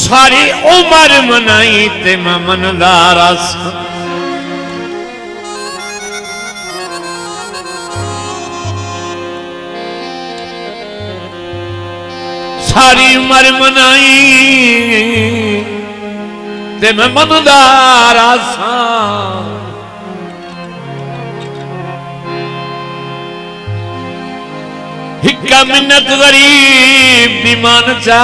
सारी उम्र मनाई ते मैं मनदार आसा सारी उम्र मनाई ते मैं मनदार आसा हिक्का मिन्नत गरीब दी मान चा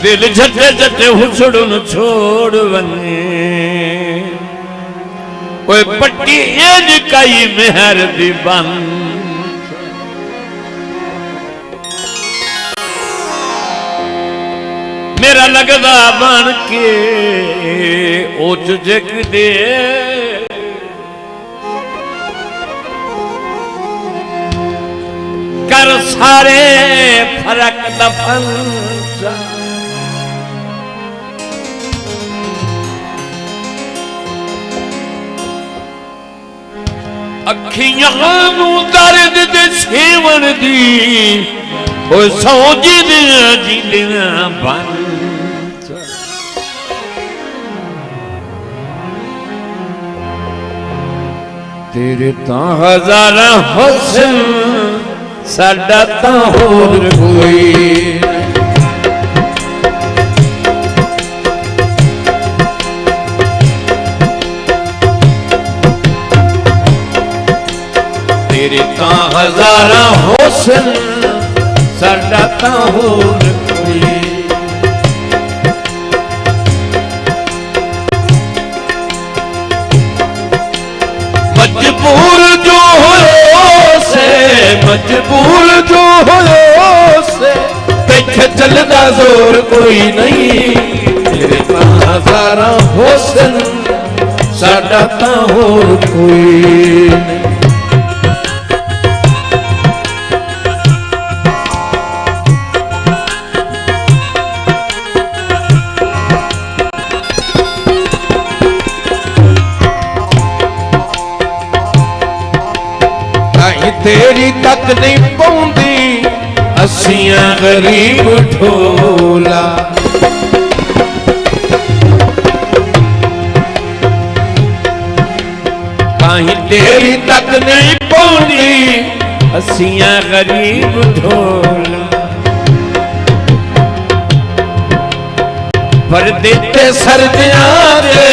दिल झटे झटे हुसड़न छोड़ वने कोई पट्टी एज कई मेहर दी बन मेरा लगदा बन के ओच जग दे कर सारे फरक दफन अखियां दर्द दे सेवन दी ओ सौजी जीना बन तेरे तां हजारा हुस्न साडा तां होर कोई तेरे तां हजारा हुस्न साडा तां होर कोई मजबूर जो हो से मजबूर जो हो से पीछे चलदा जोर कोई नहीं तेरे तां हजारा हुस्न साडा तां होर कोई नहीं तेरी तक नहीं पौंदी असियां गरीब ढोला कहीं तेरी तक नहीं पौंदी असियां गरीब ढोला पर देते सर्दियां दे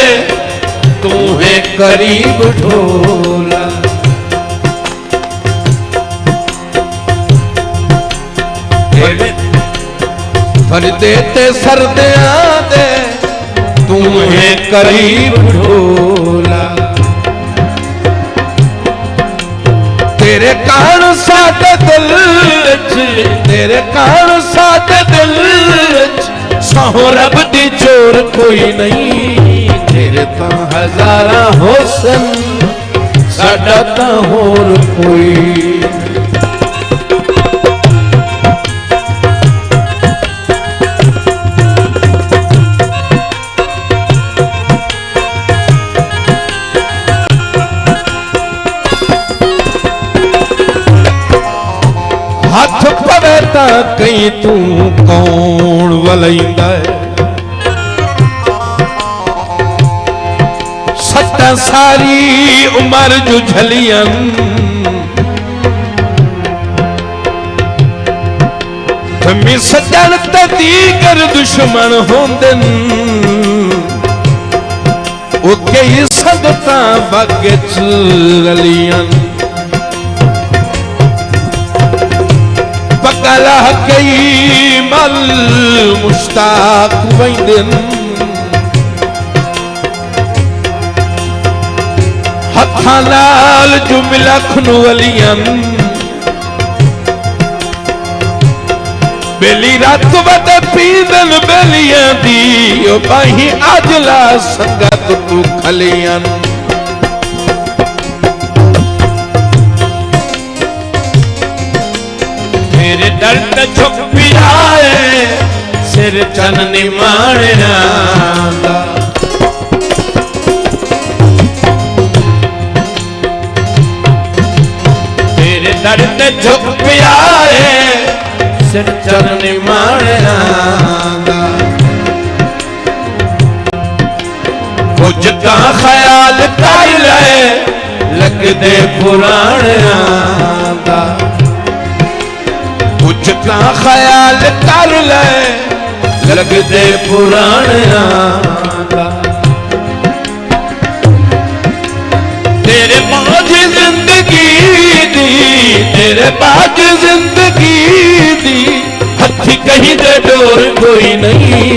तू है करीब ढोला पर देते सर्दियां दे तू है करीब ढोला तेरे कान साडे दिल तेरे कान साडे दिल सहो रब दी चोर कोई नहीं तेरे तां हजारा हुस्न साडा तां होर कोई हथ पवे तां कई तू कौन वलैंदा सट्टा सारी उम्र जो झलियन थमी सजन ते दीगर दुश्मन होंदन ओ कई सदतां बागे च रलियन पकला कई मल मुश्ताक वंदन हथा नाल जुमला खुनवलियन बेली रात वद पीदन बेलियां दी ओ बाही अजला संगत तू खलियन तेरे दर्द झुक भी आए सिर चन निमाणना तेरे दर्द झुक भी आए सिर चन निमाणना कुछ का ख्याल कर ले लगदे पुराणिया दा कुछ का ख्याल कर ले लगदे पुराणिया दा तेरे पास जिंदगी दी तेरे पास जिंदगी दी हथी कहीं दे डोर कोई नहीं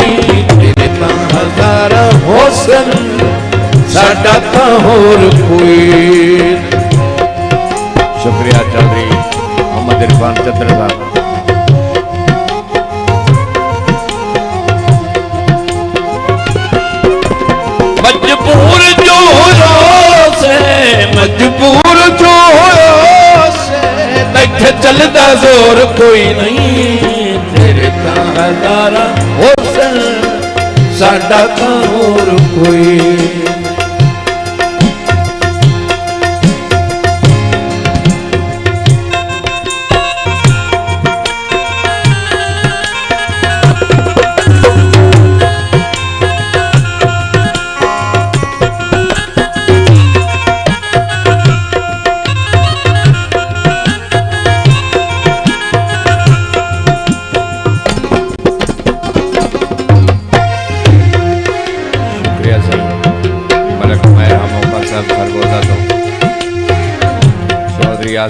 तेरे पास हजारा हुस्न साडा तां होर कोई। शुक्रिया चौधरी मोहम्मद इरफान चंद्र साहब। मजबूर जो से मजबूर जो से बैठे चलदा जोर कोई नहीं तेरे तां हजारा हुस्न साडा तां होर कोई।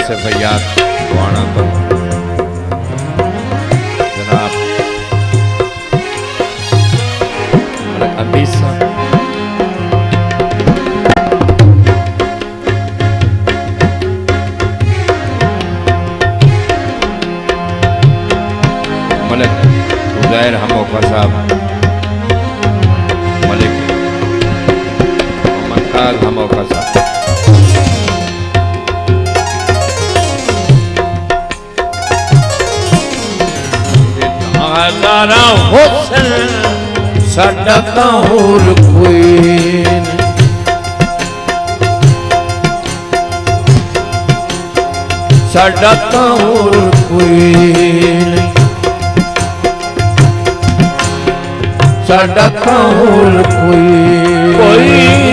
से फैयाद वाणा तो जनाब अदीसा मलिक उदैर हमोका साहब मलिक मोहम्मद खाल हमोका साहब। हजारा हुस्न साडा तां होर कोई साडा तां होर कोई साडा तां होर कोई।